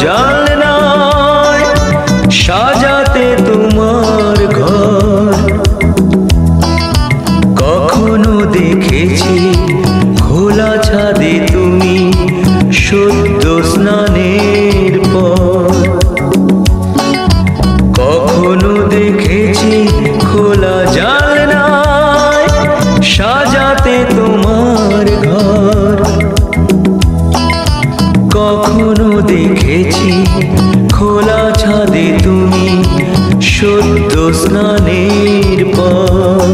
জানলায় সাজাতে তোমার ঘর। কখনো দেখেছি খোলা ছাদে তুমি সদ্য স্নানের পর। কখনো দেখেছি খোলা জানলায় সাজাতে তোমার ঘর। কখনো দেখেছি খোলা ছাদে তুমি সদ্য স্নানের পর।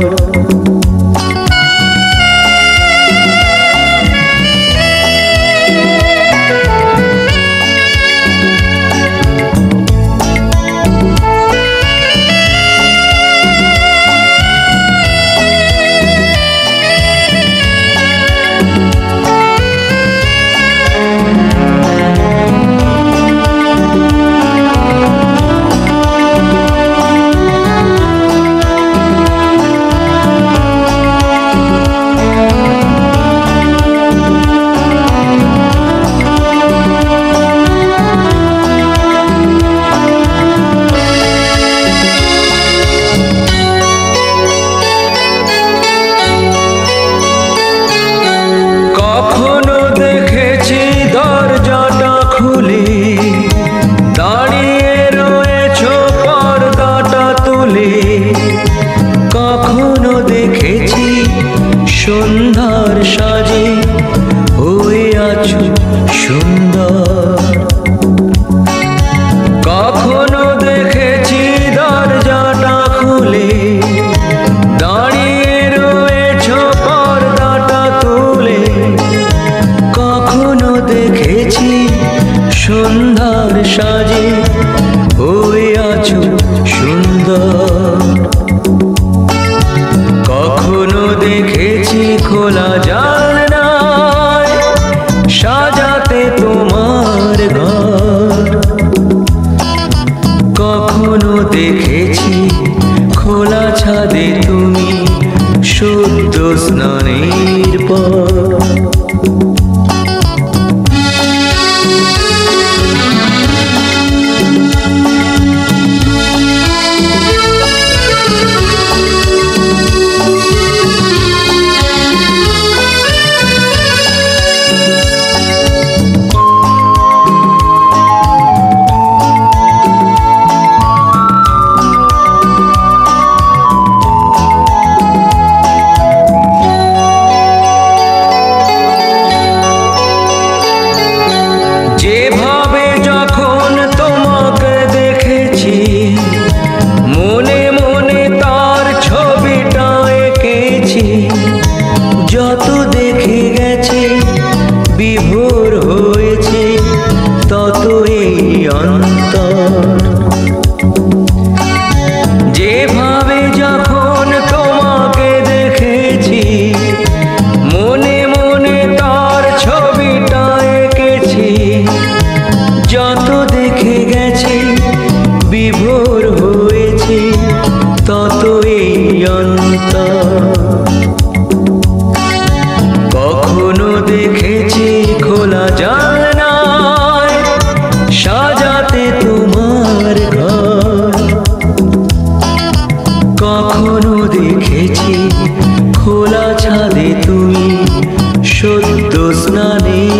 কখনো দেখেছি সন্ধ্যার সাজে হয়ে আছো সুন্দর। কখনো দেখেছি দরজাটা খুলে দাঁড়িয়ে রয়েছো পর্দাটা তুলে। কখনো দেখেছি সন্ধ্যার সাজে হয়ে আছো সুন্দর। কখনো দেখেছি খোলা জানলায় সাজাতে তোমার ঘর। কখনো দেখেছি খোলা ছাদে তুমি সদ্য স্নানের পর। যেভাবে যখন তোমাকে দেখেছি মনে মনে তার ছবিটা এঁকেছি। যত দেখে গেছে বিভোর হয়েছে তত এই অন্তর। যেভাবে যখন তোমাকে দেখেছি মনে মনে তার ছবিটা এঁকেছি। যত দেখে গেছে বিভোর হয়েছে তত এই অন্তর। কখনো দেখেছি খোলা জানলায় সাজাতে তোমার ঘর। কখনো দেখেছি খোলা ছাদে তুমি সদ্য স্নানের